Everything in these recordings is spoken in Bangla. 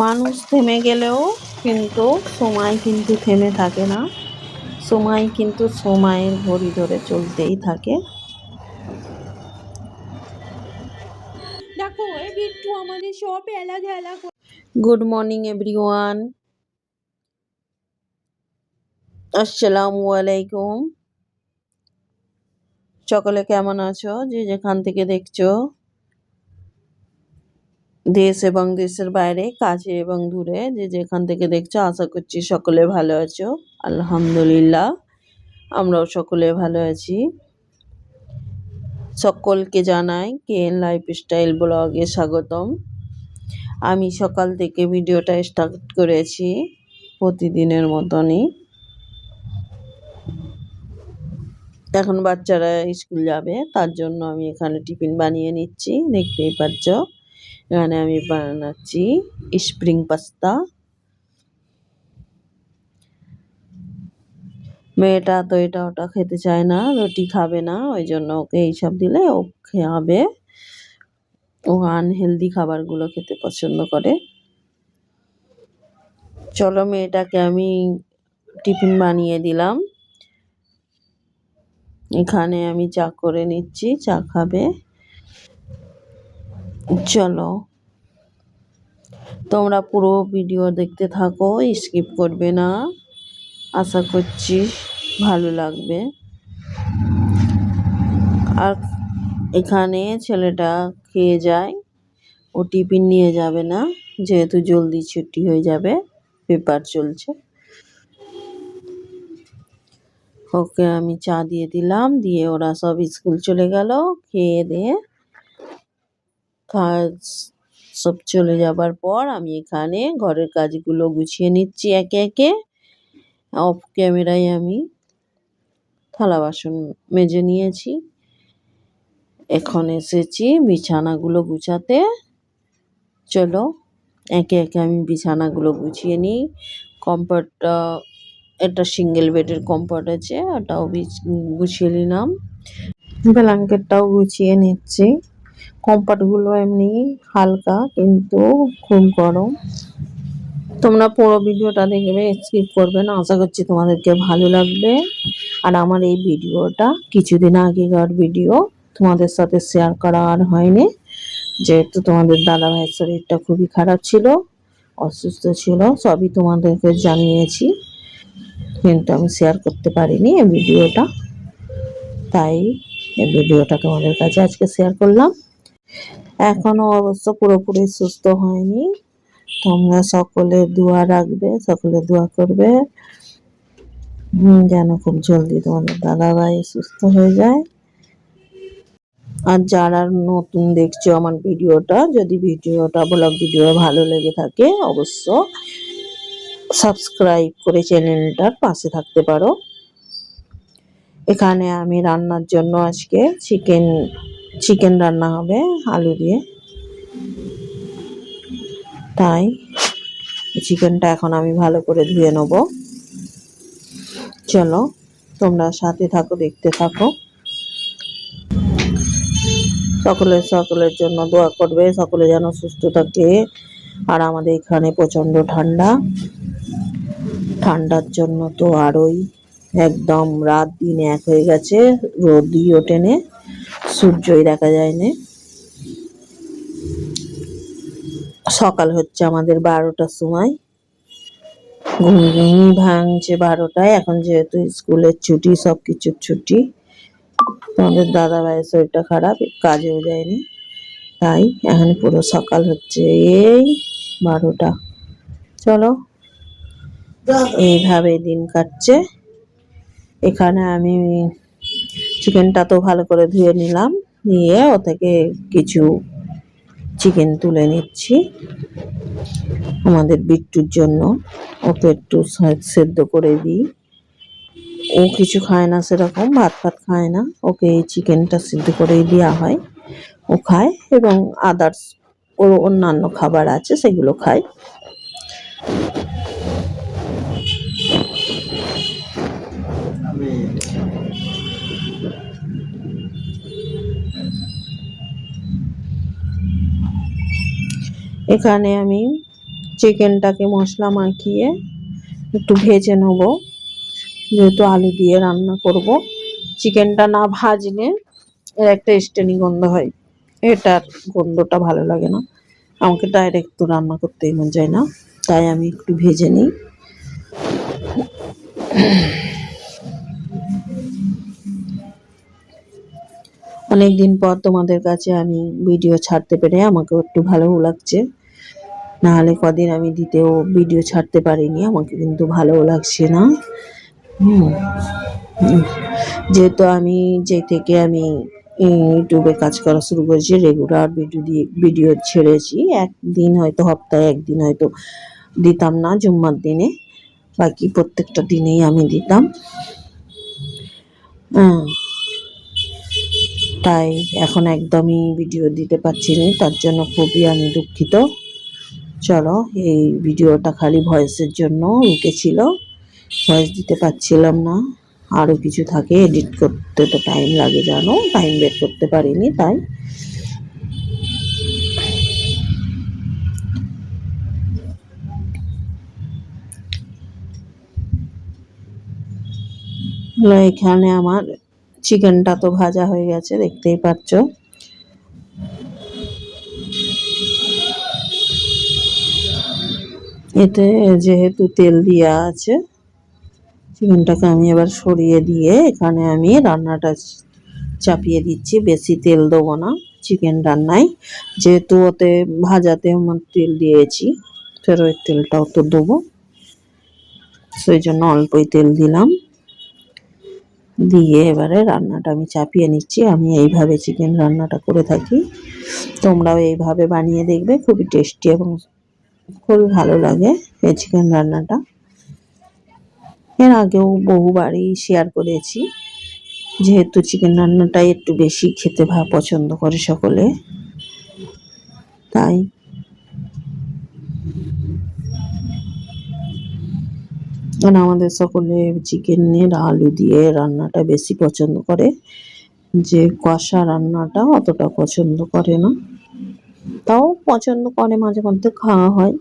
মানুষ থেমে গেলেও কিন্তু সময় কিন্তু থেমে থাকে না। সময় কিন্তু সময়ের ঘড়ি ধরে চলতেই থাকে। দেখো এই বিট্টু আমাদের সব এলাঝালা গুড মর্নিং এভরিওয়ান, আসসালামু আলাইকুম। সকলে কেমন আছো? যে যেখান থেকে দেখছো, দেশ এবং দেশের বাইরে, কাছে এবং দূরে, যে যেখান থেকে দেখছো, আশা করছি সকলে ভালো আছো। আলহামদুলিল্লাহ, আমরাও সকলে ভালো আছি। সকলকে জানাই কেএন লাইফস্টাইল ব্লগে স্বাগতম। আমি সকাল থেকে ভিডিওটা স্টার্ট করেছি প্রতিদিনের মতনই। এখন বাচ্চারা স্কুল যাবে, তার জন্য আমি এখানে টিফিন বানিয়ে নিচ্ছি। দেখতেই পাচ্ছ, এখানে আমি বানাচ্ছি স্প্রিং পাস্তা। মেয়েটা তো এটা ওটা খেতে চায় না, রুটি খাবে না, ওই জন্য ওকে এইসব দিলে ও খাবে। ও আনহেলদি খাবারগুলো খেতে পছন্দ করে। চলো, মেয়েটাকে আমি টিফিন বানিয়ে দিলাম। এখানে আমি চা করে নিচ্ছি, চা খাবে। চলো, তোমরা পুরো ভিডিও দেখতে থাকো, স্কিপ করবে না। আশা করছি ভালো লাগবে। আর এখানে ছেলেটা খেয়ে যায়, ও টিফিন নিয়ে যাবে না, যেহেতু জলদি ছুটি হয়ে যাবে, পেপার চলছে। ওকে আমি চা দিয়ে দিলাম, দিয়ে ওরা সব স্কুল চলে গেল। খেয়ে দিয়ে সব চলে যাবার পর আমি এখানে ঘরের কাজগুলো গুছিয়ে নিচ্ছি একে একে। অফ ক্যামেরায় আমি থালা বাসন মেজে নিয়েছি। এখন এসেছি বিছানাগুলো গুছাতে। চলো, একে একে আমি বিছানাগুলো গুছিয়ে নিই। কমফর্টটা, এটা সিঙ্গেল বেডের কমফর্ট আছে, ওটাও গুছিয়ে নিলাম। ব্ল্যাঙ্কেটটাও গুছিয়ে নিচ্ছি। কমফর্টগুলো এমনি হালকা, কিন্তু খুব গরম। তোমরা পুরো ভিডিওটা দেখবে, স্কিপ করবে না। আশা করছি তোমাদেরকে ভালো লাগবে। আর আমার এই ভিডিওটা কিছুদিন আগেকার ভিডিও, তোমাদের সাথে শেয়ার করা আর হয়নি, যেহেতু তোমাদের দাদা ভাইয়ের শরীরটা খুবই খারাপ ছিল, অসুস্থ ছিল, সবই তোমাদেরকে জানিয়েছি, কিন্তু আমি শেয়ার করতে পারিনি এই ভিডিওটা। তাই এই ভিডিওটা তোমাদের কাছে আজকে শেয়ার করলাম। এখনো অবশ্য পুরোপুরি সুস্থ হয়নি। তোমরা সকলে দোয়া রাখবে, সকলে দোয়া করবে যেন খুব জলদি তোমাদের দাদা ভাই সুস্থ হয়ে যায়। আর যারা নতুন দেখছো আমার ভিডিওটা, যদি ভিডিওটা ব্লগ ভিডিও ভালো লেগে থাকে, অবশ্য সাবস্ক্রাইব করে চ্যানেলটার পাশে থাকতে পারো। এখানে আমি রান্নার জন্য আজকে চিকেন রান্না হবে আলু দিয়ে। তাই চিকেনটা এখন আমি ভালো করে ধুয়ে নেব। চলো, তোমরা সাথে থাকো, দেখতে থাকো। সকলের জন্য দোয়া করবে, সকলে যেন সুস্থ থাকে। আর আমাদের এখানে প্রচন্ড ঠান্ডা, ঠান্ডার জন্য তো আরোই একদম রাত দিন এক হয়ে গেছে, রোদই ওঠেনে, সূর্যই দেখা যায় না। সকাল হচ্ছে আমাদের 12টার সময়, ঘুম ভাঙছে 12টায়। এখন যেহেতু স্কুলের ছুটি, সবকিছুর ছুটি, তোমাদের দাদা ভাইয়ের শরীরটা খারাপ, কাজেও যায়নি, তাই এখন পুরো সকাল হচ্ছে এই 12টা। চলো, এইভাবে দিন কাটছে। এখানে আমি চিকেনটা তো ভালো করে ধুয়ে নিলাম, নিয়ে ও থেকে কিছু চিকেন তুলে নিচ্ছি আমাদের বিট্টুর জন্য। ওকে একটু সেদ্ধ করে দিই, ও কিছু খায় না, সেরকম ভাত ফাত খায় না, ওকে এই চিকেনটা সিদ্ধ করেই দেওয়া হয়, ও খায়। এবং আদার্স ওর অন্যান্য খাবার আছে, সেগুলো খায়। এখানে আমি চিকেনটাকে মশলা মাখিয়ে একটু ভেজে নেব, যেহেতু আলু দিয়ে রান্না করব। চিকেনটা না ভাজলে এর একটা স্টেনি গন্ধ হয়, এটার গন্ধটা ভালো লাগে না। আমাকে ডাইরেক্ট তো রান্না করতেই মন যায় না, তাই আমি একটু ভেজে নিই। অনেকদিন পর তোমাদের কাছে আমি ভিডিও ছাড়তে পেরে আমাকেও একটু ভালো লাগছে। নাহলে কদিন আমি দিতেও ভিডিও ছাড়তে পারিনি, আমাকে কিন্তু ভালোও লাগছে না। হুম, যেহেতু আমি থেকে আমি ইউটিউবে কাজ করা শুরু করেছি, রেগুলার ভিডিও ছেড়েছি। একদিন হয়তো সপ্তাহে একদিন হয়তো দিতাম না জুম্মার দিনে, বাকি প্রত্যেকটা দিনেই আমি দিতাম। তাই এখন একদমই ভিডিও দিতে পারছি না, তার জন্য খুবই আমি দুঃখিত। চলো, এই ভিডিওটা খালি ভয়েসের জন্য রুকেছিল, ভয়েস দিতে পারছিলাম না। আরও কিছু থাকে, এডিট করতে তো টাইম লাগে, জানো, টাইম বের করতে পারিনি। তাই এখানে আমার চিকেনটা তো ভাজা হয়ে গেছে, দেখতেই পাচ্ছ। এতে যেহেতু তেল দেওয়া আছে, চিকেনটাকে আমি এবার সরিয়ে দিয়ে এখানে আমি রান্নাটা চাপিয়ে দিচ্ছি। বেশি তেল দেবো না চিকেন রান্নায়, যেহেতু ওতে ভাজাতে আমার তেল দিয়েছি, ফের ওই তেলটাও তো দেবো, সেই জন্য অল্পই তেল দিলাম। দিয়ে এবারে রান্নাটা আমি চাপিয়ে নিচ্ছি। আমি এইভাবে চিকেন রান্নাটা করে থাকি, তোমরাও এইভাবে বানিয়ে দেখবে, খুবই টেস্টি এবং খুবই ভালো লাগে এই চিকেন রান্নাটা। এর আগেও বহুবারই শেয়ার করেছি, যেহেতু চিকেন রান্নাটাই একটু বেশি খেতে পছন্দ করে সকলে, তাই আমাদের সকলে চিকেনের আলু দিয়ে রান্নাটা বেশি পছন্দ করে, যে কষা রান্নাটা অতটা পছন্দ করে না। তাও পছন্দ করে, মাঝে মধ্যে খাওয়া হয়,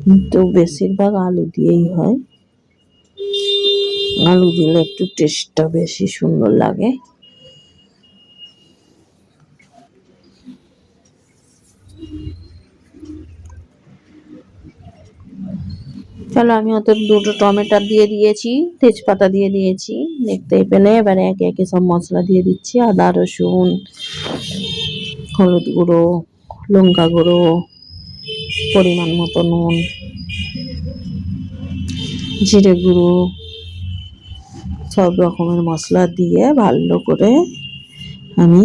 কিন্তু বেশিরভাগ আলু দিয়েই হয়। আলু দিলে একটু টেস্টটা বেশি সুন্দর লাগে। চলো, আমি ওতে দুটো টমেটো দিয়ে দিয়েছি, তেজপাতা দিয়ে দিয়েছি, দেখতেই পেলে। এবারে একে একে সব মশলা দিয়ে দিচ্ছি, আদা রসুন, হলুদ গুঁড়ো, লঙ্কা গুঁড়ো, পরিমাণ মতো নুন, জিরে গুঁড়ো, সব রকমের মশলা দিয়ে ভালো করে আমি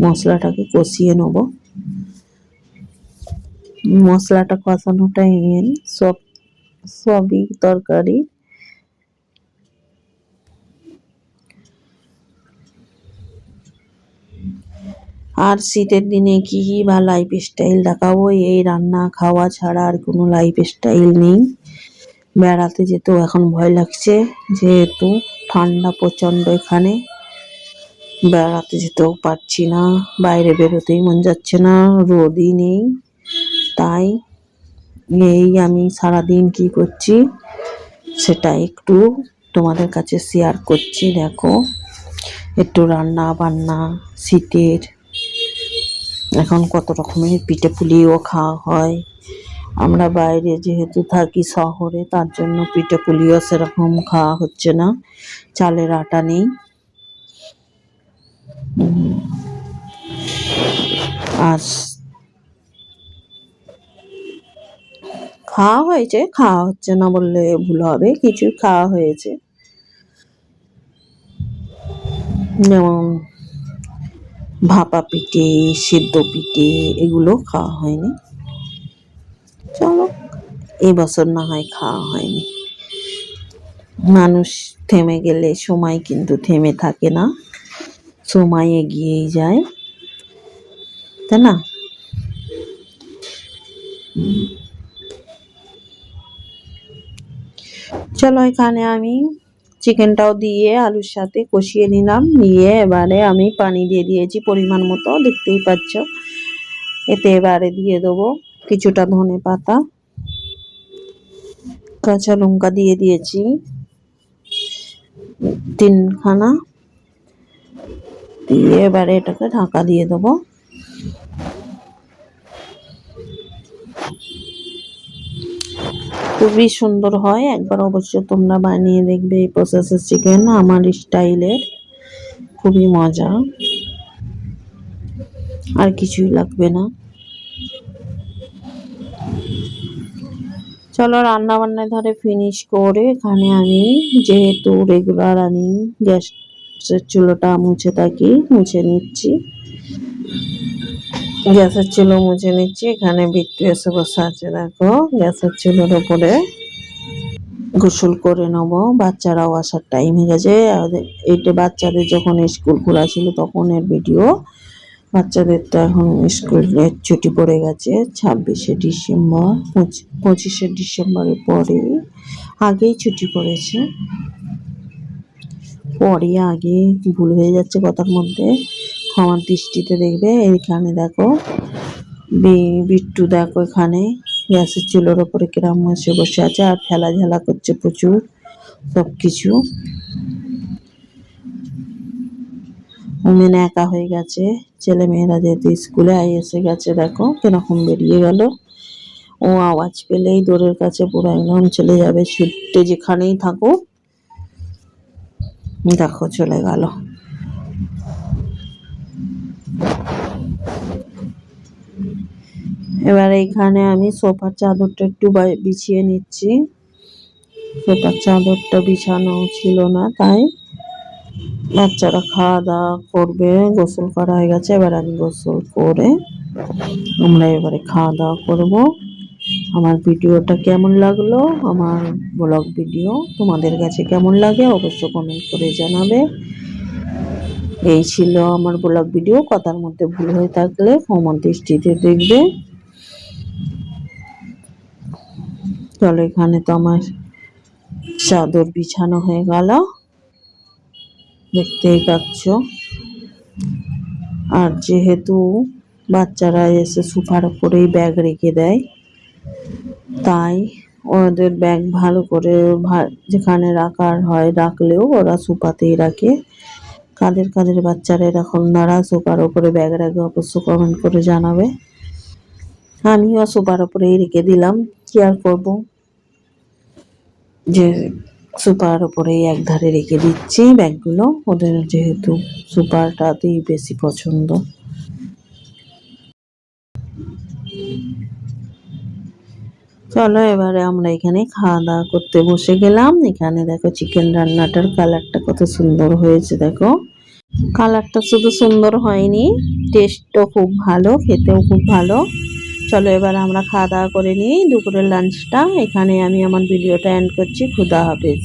মশলাটাকে কষিয়ে নেব। মশলাটা কষানোটাই মেন, সবই তরকারি। আর শীতের দিনে কি বা লাইফ স্টাইল দেখাবো, এই রান্না খাওয়া ছাড়া আর কোনো লাইফ স্টাইল নেই। বেড়াতে যেতেও এখন ভয় লাগছে, যেহেতু ঠান্ডা প্রচণ্ড এখানে, বেড়াতে যেতেও পারছি না, বাইরে বেরোতেই মন যাচ্ছে না, রোদই নেই। তাই এই আমি সারাদিন কি করছি সেটা একটু তোমাদের কাছে শেয়ার করছি। দেখো, একটু রান্না বান্না, শীতের এখন কত রকমের পিঠে পুলিও খাওয়া হয়। আমরা বাইরে যেহেতু থাকি শহরে, তার জন্য পিঠে পুলিও সেরকম খাওয়া হচ্ছে না, চালের আটা নেই। আর খাওয়া হয়েছে, খাওয়া হচ্ছে না বললে ভুল হবে, কিছু খাওয়া হয়েছে, যেমন ভাপা পিঠে, সিদ্ধ পিঠে, এগুলো খাওয়া হয়নি। চলো, এবছর না হয় খাওয়া হয়নি। মানুষ থেমে গেলে সময় কিন্তু থেমে থাকে না, সময় এগিয়েই যায়, তাই না? চলো, এখানে আমি চিকেনটাও দিয়ে আলুর সাথে কষিয়ে নিলাম, নিয়ে এবারে আমি পানি দিয়ে দিয়েছি পরিমাণ মতো, দেখতেই পাচ্ছ। এতে এবারে দিয়ে দেবো কিছুটা ধনে পাতা, কাঁচা লঙ্কা দিয়ে দিয়েছি 3খানা, দিয়ে এবারে এটাকে ঢাকা দিয়ে দেবো। খুবই সুন্দর হয়, একবার অবশ্য তোমরা বানিয়ে দেখবে এই প্রসেসের চিকেন, আমার স্টাইলের, খুবই মজা, আর কিছুই লাগবে না। চলো রান্না বান্না ধরে ফিনিশ করে এখানে আমি যেহেতু রেগুলার আমি গ্যাসের চুলোটা মুছে নিচ্ছি, গ্যাসের চুলো মুছে নিচ্ছি। এখানে বিট্টু এসে বসে আছে, দেখো গ্যাসের চুলোর উপরে। গোসল করে নেবো, বাচ্চারাও আসার টাইম হয়ে গেছে। এইটা বাচ্চাদের যখন স্কুল খোলা ছিল তখনের ভিডিও, বাচ্চাদের তো এখন স্কুলের ছুটি পড়ে গেছে 26শে ডিসেম্বর, 25শে ডিসেম্বরের পরে, আগেই ছুটি পড়েছে, পরে আগে ভুল হয়ে যাচ্ছে কথার মধ্যে, ক্ষমার দৃষ্টিতে দেখবে। এইখানে দেখো বিট্টু দেখো এখানে গ্যাসের চুলোর ওপরে কিরম বসে বসে আছে আর খেলাঝালা করছে প্রচুর সবকিছু। ওমেন একা হয়ে গেছে, ছেলে মেয়েরা যেহেতু স্কুলে এসে গেছে, দেখো কিরকম বেরিয়ে গেল। ও আওয়াজ পেলেই দোরের কাছে পুরো একদম চলে যাবে ছুটতে, যেখানেই থাকুক। দেখো চলে গেল। এবার এইখানে আমি সোফার চাদরটা একটু বিছিয়ে নিচ্ছি, সোফার চাদরটা বিছানো ছিল না, তাই বাচ্চারা খাওয়া দাওয়া করবে, গোসল করা হয়ে গেছে, এবার আমি গোসল করে আমরা এবারে খাওয়া দাওয়া করব। আমার ভিডিওটা কেমন লাগলো, আমার ব্লগ ভিডিও তোমাদের কাছে কেমন লাগে অবশ্য কমেন্ট করে জানাবে। এই ছিল আমার ব্লগ ভিডিও, কথার মধ্যে ভুল হয়ে থাকলে ক্ষমার দৃষ্টিতে দেখবে। চলো এখানে তো আমার চাদর বিছানো হয়ে গেল, দেখতেই পাচ্ছ। আর যেহেতু বাচ্চারা এসে সোফার উপরেই ব্যাগ রেখে দেয়, তাই ওদের ব্যাগ ভালো করে যেখানে রাখার হয় রাখলেও ওরা সোফাতেই রাখে। কাদের কাদের বাচ্চারা এরকম নাড়া সোফার উপরে ব্যাগ রাখে অবশ্য কমেন্ট করে জানাবে। আমিও সোফার উপরেই রেখে দিলাম, কি আর করবো, যে সোফার উপরেই একধারে রেখে দিচ্ছি ব্যাগগুলো, ওদের যেহেতু সোফাটাতেই বেশি পছন্দ। চলো এবারে আমরা এখানে খাওয়া দাওয়া করতে বসে গেলাম। এখানে দেখো চিকেন রান্নাটার কালারটা কত সুন্দর হয়েছে, দেখো কালারটা শুধু সুন্দর হয়নি, টেস্টও খুব ভালো, খেতেও খুব ভালো। চলো এবার আমরা খাওয়া দাওয়া করে নিই দুপুরের লাঞ্চটা। এখানে আমি আমার ভিডিওটা এন্ড করছি। খুদা হাফেজ।